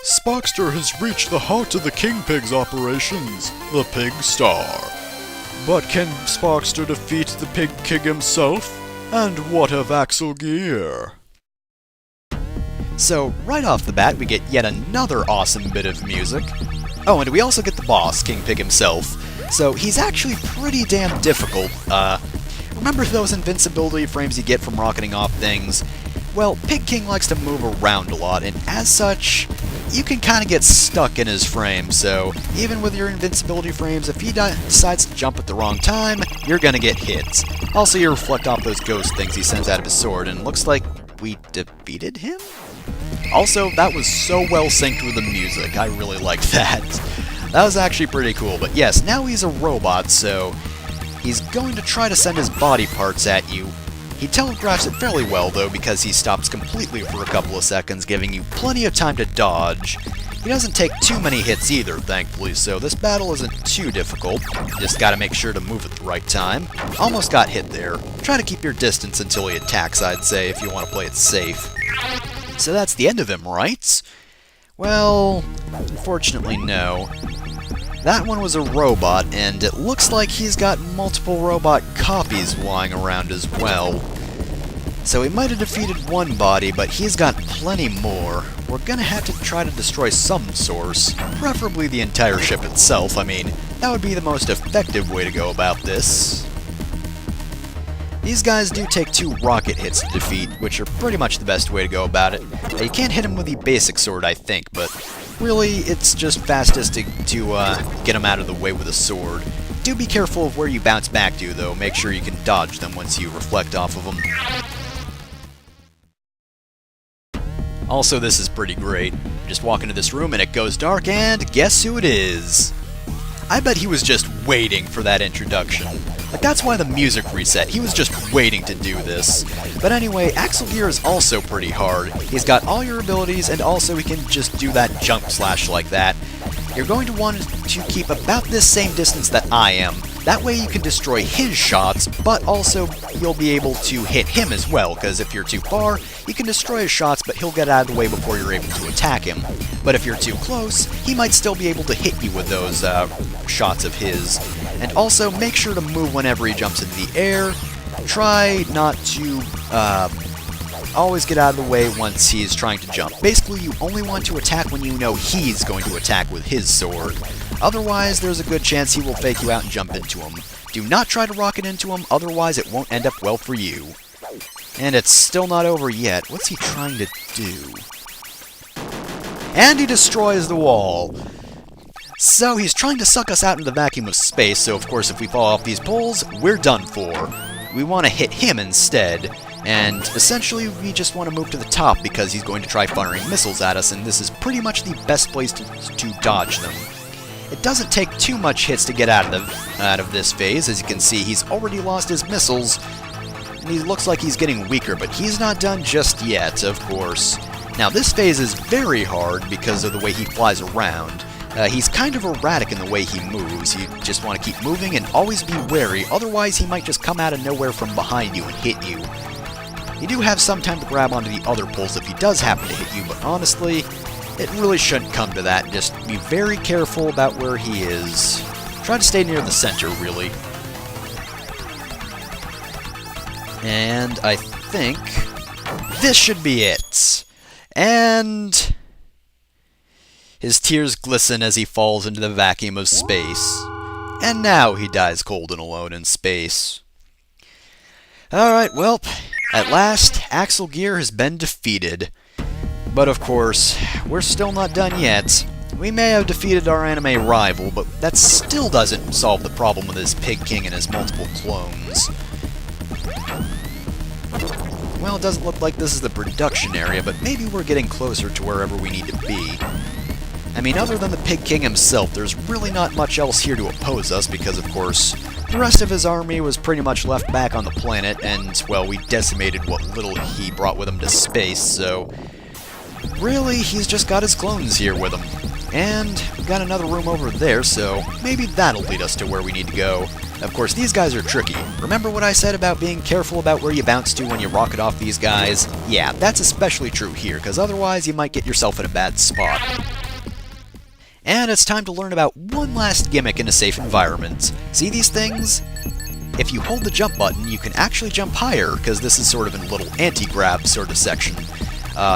Spockster has reached the heart of the King Pig's operations, the Pig Star. But can Spockster defeat the Pig King himself? And what of Axel Gear? So, right off the bat, we get yet another awesome bit of music. Oh, and we also get the boss, King Pig himself. So, he's actually pretty damn difficult. Remember those invincibility frames you get from rocketing off things? Well, Pig King likes to move around a lot, and as such, you can kind of get stuck in his frame, so even with your invincibility frames, if he decides to jump at the wrong time, you're gonna get hit. Also, you reflect off those ghost things he sends out of his sword, and looks like we defeated him? Also, that was so well synced with the music, I really liked that. That was actually pretty cool, but yes, now he's a robot, so he's going to try to send his body parts at you. He telegraphs it fairly well, though, because he stops completely for a couple of seconds, giving you plenty of time to dodge. He doesn't take too many hits either, thankfully, so this battle isn't too difficult. Just gotta make sure to move at the right time. Almost got hit there. Try to keep your distance until he attacks, I'd say, if you want to play it safe. So that's the end of him, right? Well, unfortunately no. That one was a robot, and it looks like he's got multiple robot copies lying around as well. So he might have defeated one body, but he's got plenty more. We're gonna have to try to destroy some source, preferably the entire ship itself. I mean, that would be the most effective way to go about this. These guys do take 2 rocket hits to defeat, which are pretty much the best way to go about it. You can't hit him with the basic sword, I think, but really, it's just fastest to get them out of the way with a sword. Do be careful of where you bounce back to, though. Make sure you can dodge them once you reflect off of them. Also, this is pretty great. Just walk into this room and it goes dark, and guess who it is? I bet he was just waiting for that introduction. Like, that's why the music reset. He was just waiting to do this. But anyway, Axel Gear is also pretty hard. He's got all your abilities, and also he can just do that jump slash like that. You're going to want to keep about this same distance that I am. That way you can destroy his shots, but also you'll be able to hit him as well, because if you're too far, you can destroy his shots, but he'll get out of the way before you're able to attack him. But if you're too close, he might still be able to hit you with those shots of his. And also, make sure to move whenever he jumps into the air. Try not to always get out of the way once he's trying to jump. Basically, you only want to attack when you know he's going to attack with his sword. Otherwise, there's a good chance he will fake you out and jump into him. Do not try to rocket into him, otherwise it won't end up well for you. And it's still not over yet. What's he trying to do? And he destroys the wall. So he's trying to suck us out into the vacuum of space, so of course if we fall off these poles, we're done for. We want to hit him instead. And essentially, we just want to move to the top because he's going to try firing missiles at us, and this is pretty much the best place to dodge them. It doesn't take too much hits to get out of this phase. As you can see, he's already lost his missiles, and he looks like he's getting weaker, but he's not done just yet, of course. Now, this phase is very hard because of the way he flies around. He's kind of erratic in the way he moves. You just want to keep moving and always be wary, otherwise he might just come out of nowhere from behind you and hit you. You do have some time to grab onto the other poles if he does happen to hit you, but honestly, it really shouldn't come to that. Just be very careful about where he is. Try to stay near the center, really. And I think this should be it. And his tears glisten as he falls into the vacuum of space. And now he dies cold and alone in space. Alright, well, at last, Axel Gear has been defeated. But of course, we're still not done yet. We may have defeated our anime rival, but that still doesn't solve the problem with his Pig King and his multiple clones. Well, it doesn't look like this is the production area, but maybe we're getting closer to wherever we need to be. I mean, other than the Pig King himself, there's really not much else here to oppose us, because of course, the rest of his army was pretty much left back on the planet, and, well, we decimated what little he brought with him to space, so really, he's just got his clones here with him. And we've got another room over there, so maybe that'll lead us to where we need to go. Of course, these guys are tricky. Remember what I said about being careful about where you bounce to when you rocket off these guys? Yeah, that's especially true here, because otherwise you might get yourself in a bad spot. And it's time to learn about one last gimmick in a safe environment. See these things? If you hold the jump button, you can actually jump higher, because this is sort of a little anti-grab sort of section.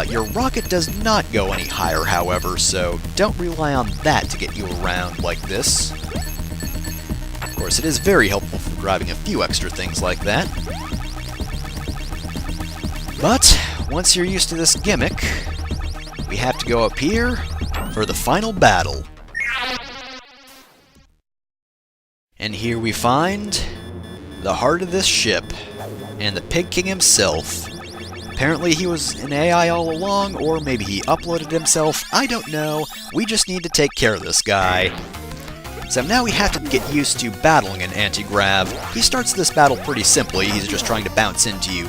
Your rocket does not go any higher, however, so don't rely on that to get you around like this. Of course, it is very helpful for grabbing a few extra things like that. But, once you're used to this gimmick, we have to go up here for the final battle. And here we find the heart of this ship, and the Pig King himself. Apparently he was an AI all along, or maybe he uploaded himself, I don't know. We just need to take care of this guy. So now we have to get used to battling an anti-grav. He starts this battle pretty simply, he's just trying to bounce into you.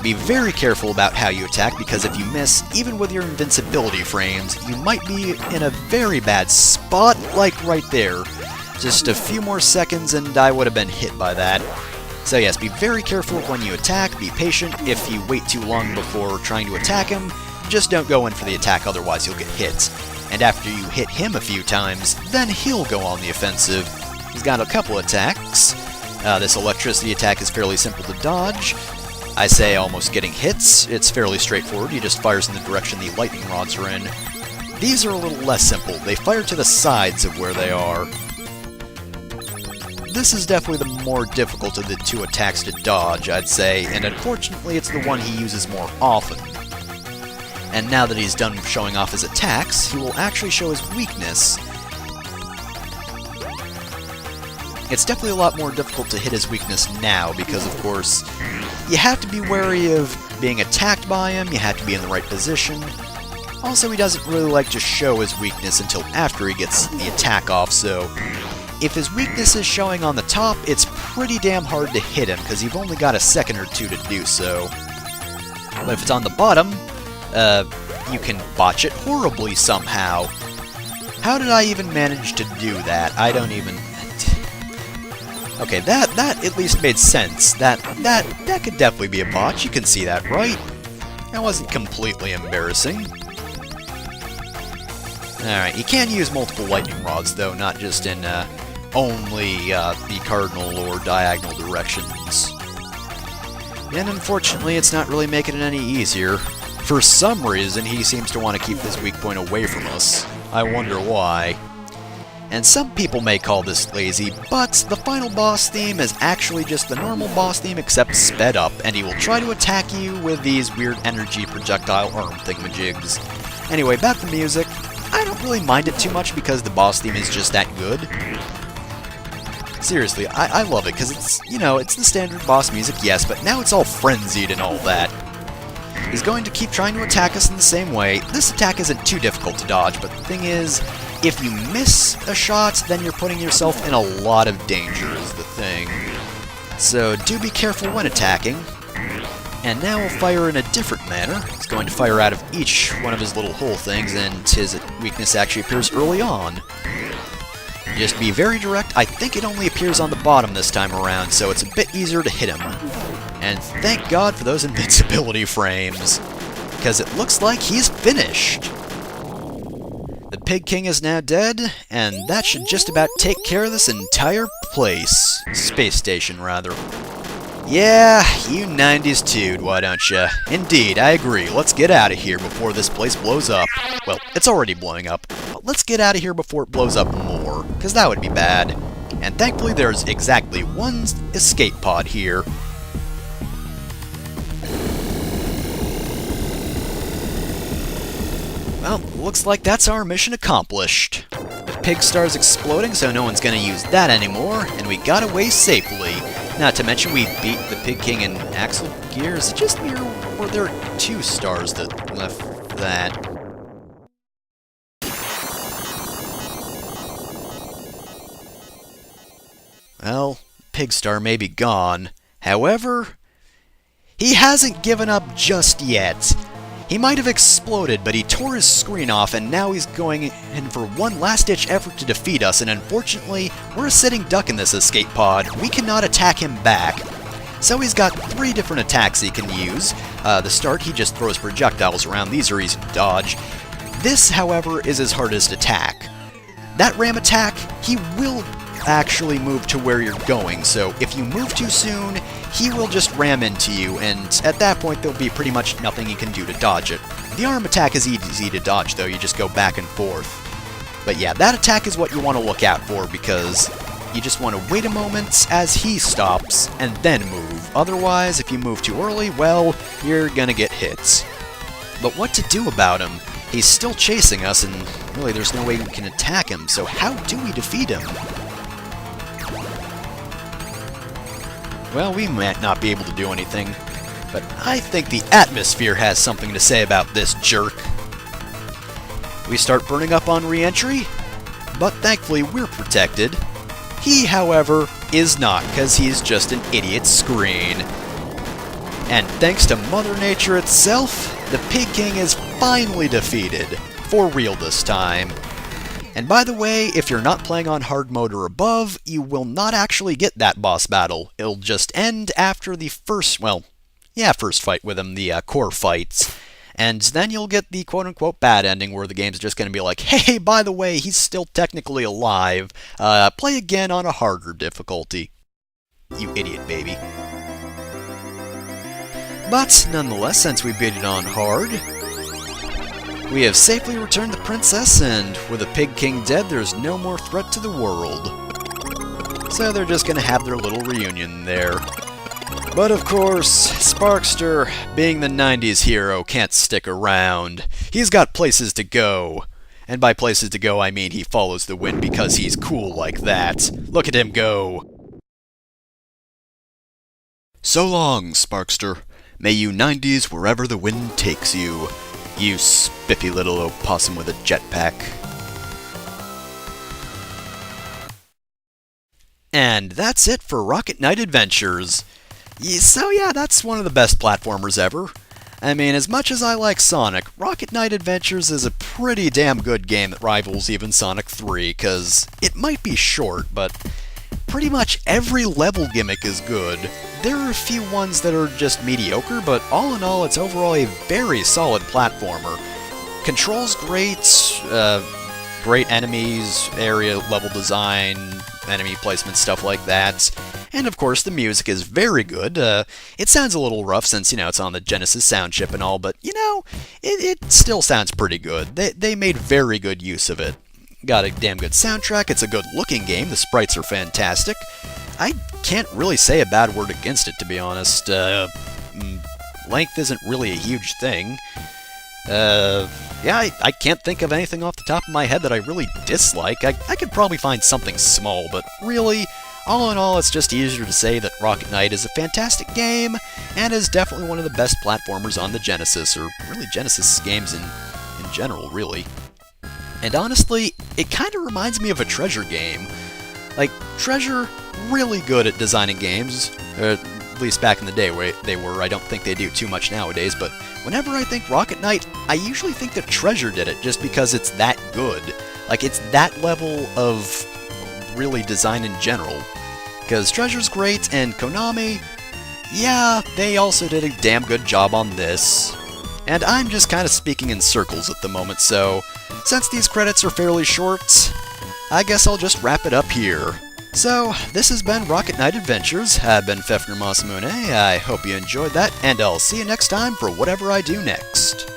Be very careful about how you attack, because if you miss, even with your invincibility frames, you might be in a very bad spot, like right there. Just a few more seconds and I would have been hit by that. So yes, be very careful when you attack, be patient. If you wait too long before trying to attack him, just don't go in for the attack, otherwise you'll get hit. And after you hit him a few times, then he'll go on the offensive. He's got a couple attacks. This electricity attack is fairly simple to dodge. I say almost getting hits, it's fairly straightforward, he just fires in the direction the lightning rods are in. These are a little less simple, they fire to the sides of where they are. This is definitely the more difficult of the two attacks to dodge, I'd say, and unfortunately it's the one he uses more often. And now that he's done showing off his attacks, he will actually show his weakness. It's definitely a lot more difficult to hit his weakness now, because of course, you have to be wary of being attacked by him, you have to be in the right position. Also, he doesn't really like to show his weakness until after he gets the attack off, so if his weakness is showing on the top, it's pretty damn hard to hit him, because you've only got a second or two to do so. But if it's on the bottom, you can botch it horribly somehow. How did I even manage to do that? I don't even... Okay, that at least made sense. That could definitely be a botch, you can see that, right? That wasn't completely embarrassing. Alright, you can use multiple lightning rods, though, not just in only the cardinal or diagonal directions. And unfortunately, it's not really making it any easier. For some reason, he seems to want to keep this weak point away from us. I wonder why. And some people may call this lazy, but the final boss theme is actually just the normal boss theme except sped up, and he will try to attack you with these weird energy projectile arm thingamajigs. Anyway, back to music. I don't really mind it too much because the boss theme is just that good. Seriously, I love it because it's, you know, it's the standard boss music, yes, but now it's all frenzied and all that. He's going to keep trying to attack us in the same way. This attack isn't too difficult to dodge, but the thing is, if you miss a shot, then you're putting yourself in a lot of danger is the thing. So do be careful when attacking. And now we'll fire in a different manner. He's going to fire out of each one of his little hole things, and his weakness actually appears early on. Just be very direct. I think it only appears on the bottom this time around, so it's a bit easier to hit him. And thank God for those invincibility frames, because it looks like he's finished. The Pig King is now dead, and that should just about take care of this entire place. Space station, rather. Yeah, you 90s dude, why don't ya? Indeed, I agree. Let's get out of here before this place blows up. Well, it's already blowing up, but let's get out of here before it blows up more, because that would be bad. And thankfully there's exactly one escape pod here. Well, looks like that's our mission accomplished. The pig star's exploding, so no one's gonna use that anymore, and we got away safely. Not to mention we beat the Pig King in Axle Gear. Is it just me, or were there 2 stars that left that? Well, Pig Star may be gone. However, he hasn't given up just yet. He might have exploded, but he tore his screen off, and now he's going in for one last-ditch effort to defeat us, and unfortunately, we're a sitting duck in this escape pod. We cannot attack him back. So he's got 3 different attacks he can use. The start, he just throws projectiles around. These are easy to dodge. This, however, is his hardest attack. that ram attack, he will actually move to where you're going, so if you move too soon, he will just ram into you, and at that point there'll be pretty much nothing you can do to dodge it. The arm attack is easy to dodge though, you just go back and forth. But yeah, that attack is what you want to look out for, because you just want to wait a moment as he stops, and then move. Otherwise, if you move too early, well, you're gonna get hit. But what to do about him? He's still chasing us, and really there's no way we can attack him, so how do we defeat him? Well, we might not be able to do anything, but I think the atmosphere has something to say about this jerk. We start burning up on re-entry, but thankfully we're protected. He, however, is not, because he's just an idiot screen. And thanks to Mother Nature itself, the Pig King is finally defeated, for real this time. And by the way, if you're not playing on hard mode or above, you will not actually get that boss battle. It'll just end after the first fight with him, the core fights. And then you'll get the quote-unquote bad ending where the game's just going to be like, hey, by the way, he's still technically alive. Play again on a harder difficulty. You idiot, baby. But nonetheless, since we beat it on hard, we have safely returned the princess, and with the Pig King dead, there's no more threat to the world. So they're just going to have their little reunion there. But of course, Sparkster, being the 90s hero, can't stick around. He's got places to go. And by places to go, I mean he follows the wind because he's cool like that. Look at him go. So long, Sparkster. May you 90s wherever the wind takes you. You spiffy little opossum with a jetpack. And that's it for Rocket Knight Adventures. So yeah, that's one of the best platformers ever. I mean, as much as I like Sonic, Rocket Knight Adventures is a pretty damn good game that rivals even Sonic 3, because it might be short, but pretty much every level gimmick is good. There are a few ones that are just mediocre, but all in all, it's overall a very solid platformer. Controls great, great enemies, area level design, enemy placement, stuff like that. And of course, the music is very good. It sounds a little rough since, it's on the Genesis sound chip and all, but, it still sounds pretty good. They made very good use of it. Got a damn good soundtrack, it's a good looking game, the sprites are fantastic. I can't really say a bad word against it, to be honest. Length isn't really a huge thing. Yeah, I can't think of anything off the top of my head that I really dislike. I could probably find something small, but really, all in all, it's just easier to say that Rocket Knight is a fantastic game, and is definitely one of the best platformers on the Genesis, or really Genesis games in general, really. And honestly, it kind of reminds me of a Treasure game. Like, Treasure, really good at designing games, at least back in the day where they were. I don't think they do too much nowadays, but whenever I think Rocket Knight, I usually think that Treasure did it, just because it's that good. Like, it's that level of really design in general. Because Treasure's great, and Konami, yeah, they also did a damn good job on this. And I'm just kind of speaking in circles at the moment, so since these credits are fairly short, I guess I'll just wrap it up here. So, this has been Rocket Knight Adventures. I've been Fefner Masamune. I hope you enjoyed that, and I'll see you next time for whatever I do next.